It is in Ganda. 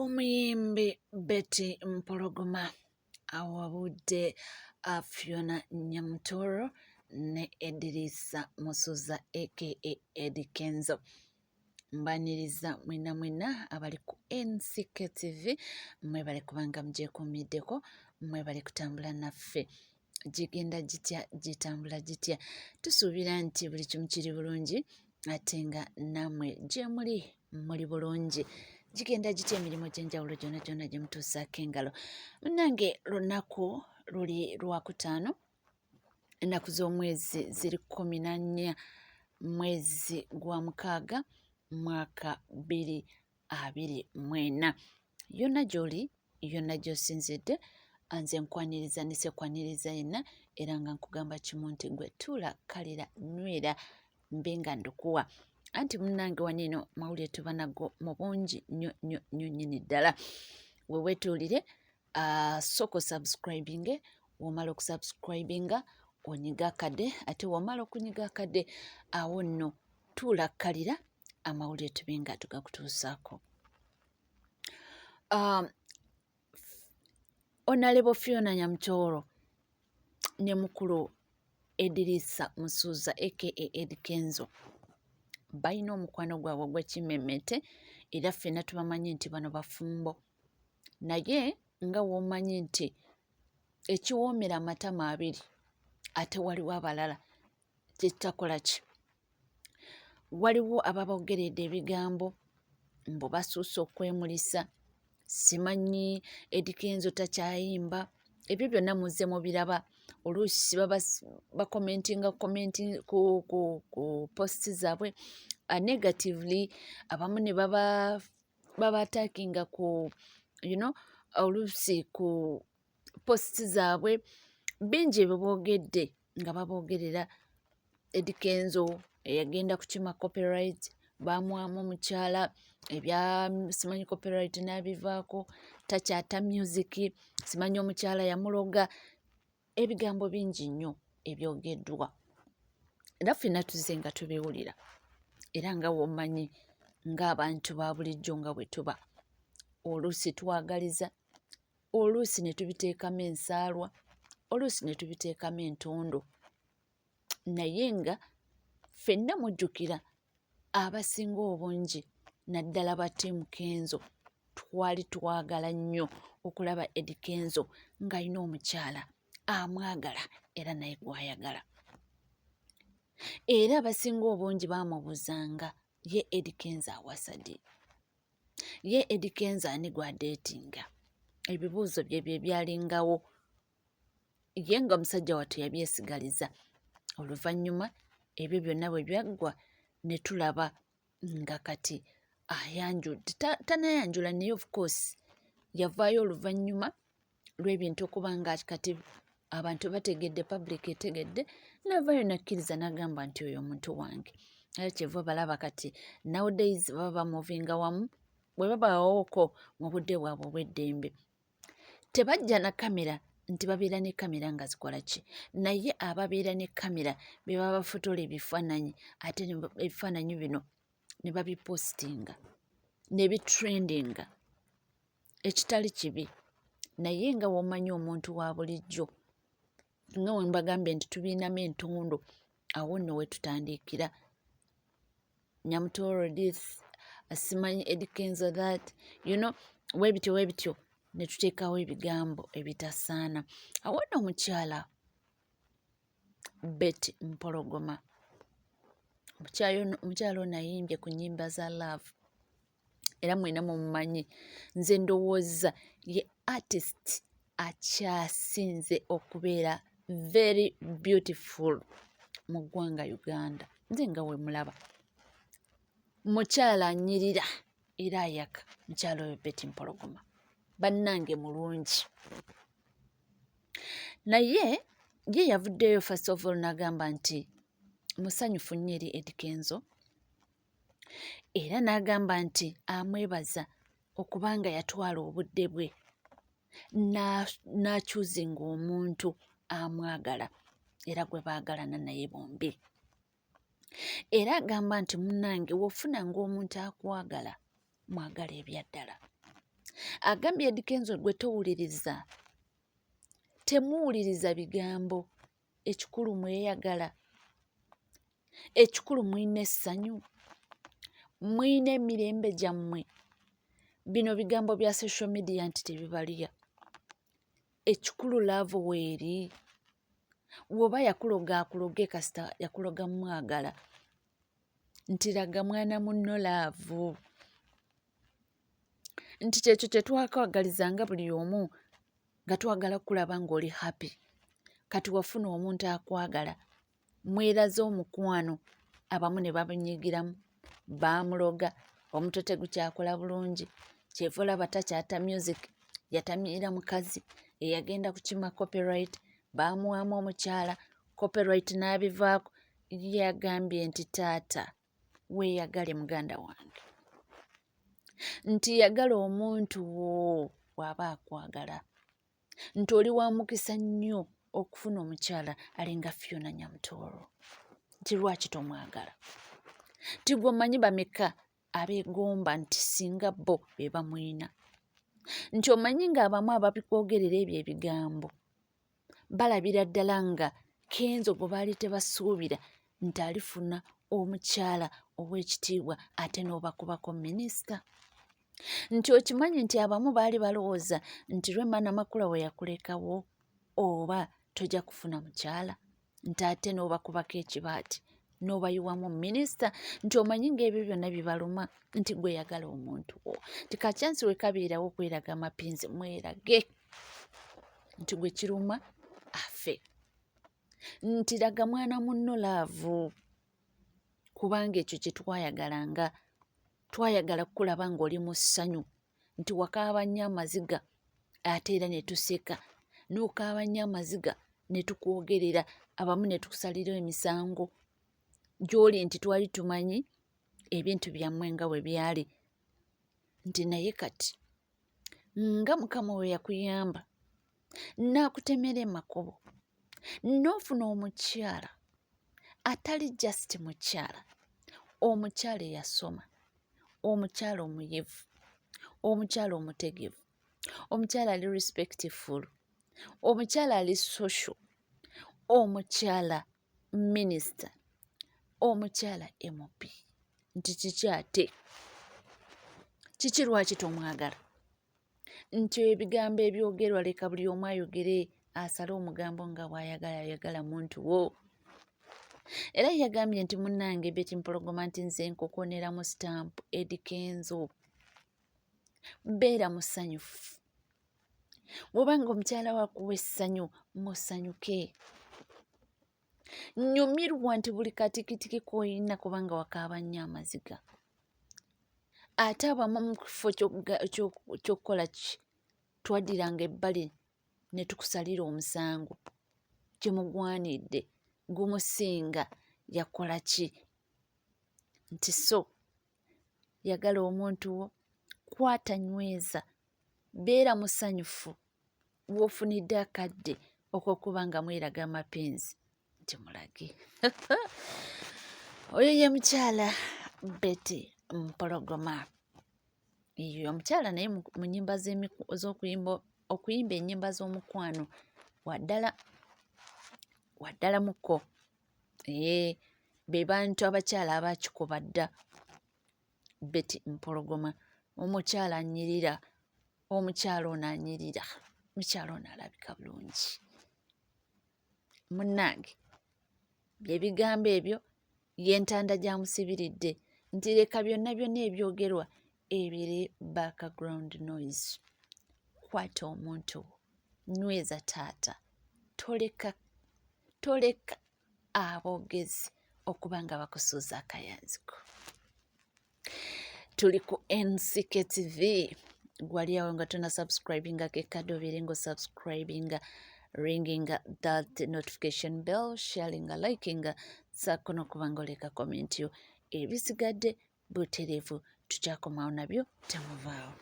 Omuyimbi Betty Mpologoma awabudde Fiona Nyamutoro ne Edrisa Musuza aka Eddie Kenzo. Mbaniriza mwena abali ku NCK TV mwe bali kubanga mgyekuumiddeko mwe bali kutambula naffe. Gigenda gitambula gitya. Tusuubira nti buli kimu kiri bulungi ate nga namwe gye muli bulungi. Gigenda gitya emirimu gy'enjawulo gyonna gye mutuusaako engalo. Munnange lunaku luli Lwakutaano, ennaku z'omwezi ziri 14 mwezi gwa mukaaga mwaka 2024. Yonna gy'oli yonna gy'osinzidde nze nkwaniriza ne sekwaniriza yenna era nga nkugamba kimu nti gwe tuula kalira nywera mbe nga ndukuwa. Anti munnange wanino mawulire tuba nago mu bungi nnyo nnyini ddala. We weetuulire sooka osubscribinge, w'omala okusubscribinga onyiga akadde, ate w'omala okunyiga akadde awo nno tuula kalira amawulire tube nga tugakutuusaako. Honorable Fiona Nyamutoro ne mukulu Edrisa Musuza aka Eddie Kenzo balina omukwano gwabwe ogw'ekimmemmette era ffenna tubamanyi nti bano bafumbo. Naye nga w'omanyi nti ekiwoomera amatama abiri ate waliwo abalala tekitakola ki. Waliwo ababogeredde ebigambo mbu basuuse okwemulisa, simanyi Eddie Kenzo takyayimba. Ebyo byonna muzze mubiraba. Oluusi baba bakomentinga ku posti zaabwe negatively, abamu ne baba attackinga ku oluusi ku posti zaabwe. Bingi ebyo boogedde nga babogerera Eddie Kenzo eyagenda kukima copyright, baamwamu omukyala ebya simanyi copyright n'abivaako, takyata music, simanyi omukyala yamuloga. Ebigambo bingi nnyo ebyogeddwa era ffenna tuzze nga tubiwulira era nga w'omanyi ng'abantu ba bulijjo nga bwe tuba. Oluusi twagaliza, oluusi ne tubiteekamu ensaalwa, oluusi ne tubiteekamu entondo. Naye nga ffenna mujjukira abasinga obungi naddala ba Team Kenzo twali twagala nnyo okulaba Eddie Kenzo ng'alina omukyala amwagala era naye gw'ayagala. Era abasinga obungi baamubuuzanga ye Eddie Kenzo awasa ddi? Ye Eddie Kenzo ani gw'adeetinga? Ebibuuzo bye byalingawo. Ye nga omusajja wattu yabyesigaliza. Oluvannyuma ebyo byonna bwe byaggwa ne tulaba nga kati ayanjudde. Tanayanjula naye of course yavaayo oluvannyuma lw'ebintu okuba nga kati abantu bategedde, public etegedde, n'avaayo n'akkiriza n'agamba nti oyo omuntu wange. Era kyeva balaba kati nowadays baba bamuvinga wamu bwe babawooko mu budde bwabwe obw'eddembe. Tebajja na kamera nti babeera ne kamera nga zikola ki, naye ababeera ne kamera be baba bafotola ebifaananyi ate ebifaananyi bino ne babipostinga ne bitrendinga, ekitali kibi. Naye nga w'omanyi omuntu wa bulijjo nga we mbagambye nti tubiinamu entondo, awo nno we tutandiikira. Nyamutoro this, simanyi Eddie Kenzo that, weebityo ne tuteekawo ebigambo ebitasaana. Awo nno omukyala Betty Mpologoma, omukyala ono ayimbye ku nnyimba za love era mwena mumumanyi. Nze ndowooza ye artist akyasinze okubeera very beautiful mu ggwanga Uganda. Nze nga we mulaba mukyala anyirira era ayaka, mukyala oyo Betty Mpologoma bannange mulungi. Naye ye yavuddeyo first of all n'agamba nti musanyufu nnyo eri Eddie Kenzo era n'agamba nti amwebaza okubanga yatwala obudde bwe n'akyuzinga omuntu amwagala era gwe baagalana naye bombi. Era agamba nti munnange w'ofunanga omuntu akwagala mwagala ebya ddala. agambye Eddie Kenzo gwe towuliriza, temuwuliriza bigambo, ekikulu mweyagala, ekikulu mwine essanyu, mwine emirembe gyammwe. Bino bigambo bya social media nti tebibalya. Ekikulu laavu weeri. Woba yakuloga akuloge kasita yakuloga mwagala. Nti laga mwana munno laavu. Nti kyekyo kye twakwagalizanga buli omu nga twagala kulaba ng'oli happy. Kati wafuna omuntu akwagala, mweraze omukwano, abamu ne babunyigiramu, baamuloga, omuntu tegukyakola bulungi, kyeva olaba takyata music, yatamira mukazi, eyagenda kukima copyright, baamuwaamu omukyala, copyright n'abivaako, yagambye nti taata, weeyagale muganda wange. Nti yagala omuntu wo bw'aba akwagala. Nti oli wa mukisa nnyo okufuna omukyala alinga Fiona Nyamutooro. Nti lwaki tomwagala? Nti gwe omanyi bameka abeegomba nti singa bo be bamwina. Nti omanyi ng'abamu ababikwogerera ebyo ebigambo balabira ddala nga Kenzo gwe baali tebasuubira nti alifuna omukyala ow'ekitiibwa ate n'obakubako minisita. Nti okimanyi nti abamu baali balowooza nti Rwema Namakula we yakulekawo oba tojja kufuna mukyala, nti ate n'obakubako ekibaati n'obayiwamu minisita. Nti omanyi ng'ebyo byonna bibaluma, nti gwe yagala omuntu wo. Nti kakyansi we kabeerawo okweraga amapinzi mwerage, nti gwe kiruma afe. Nti laga mwana munno laavu, kubanga ekyo kye twayagalanga. Twayagala kulaba ng'oli mu ssanyu, nti wakaaba nnyo amaziga ate era ne tuseka, n'okaaba nnyo amaziga ne tukwogerera, abamu ne tukusalira emisango gy'oli nti twali tumanyi ebintu byammwe nga bwe byali. Nti naye kati nga Mukama we yakuyamba n'akutemera emakubo, n'ofuna omukyala atali just mukyala, omukyala eyasoma, omukyala omuyivu, omukyala omutegevu, omukyala ali respectful, omukyala ali social, omukyala minisita, omukyala MP. Nti kiki ate? Kiki lwaki tomwagala? Nti ebigambo ebyogerwa leka buli omu ayogere, asale omugambo nga bw'ayagala, ayagala muntu wo. Era yagambye nti munnange Betty Mpologoma nti nze nkokonera mu sitampu Eddie Kenzo. Beera musanyufu. Bw'obanga omukyala wakuwa essanyu, musanyuke. Nyumirwa nti buli katikitiki k'oyina kubanga wakaaba nnyo amaziga. Ate abamu mu kifo ky'okukola ki, twaddiranga ebbali ne tukusalira omusango gye mugwanidde, gumusinga yakola ki? Nti so yagala omuntu wo, kwata nyweza, beera musanyufu w'ofunidde akadde okw'okuba nga mweraga amapenzi, nti mulage. Oyo ye mukyala Betty Mpologoma. Eyo omukyala naye mu nnyimba okuyimba ennyimba z'omukwano waddala muko. Be bantu abakyala abakikuba dda Betty Mpologoma. Omukyala anyirira, omukyala ono anyirira, omukyala ono alabika bulungi. Munnange byebigambo ebyo y'entanda gyamusibiridde, nti leka byonna byonna ebyogerwa ebiri background noise. Kwata omuntu wo, nyweza taata, toleka aboogezi okuba nga bakusuuza akayanziko. Tuli ku NCK TV. Gwali awo nga tuna subscribinga kekadobere ngo subscribinga, ringinga that notification bell, sharinga, likinga, saako n'okubanga oleka comment yo. Ebisigadde butereevu, tukyakomawo nabyo temuvaawo.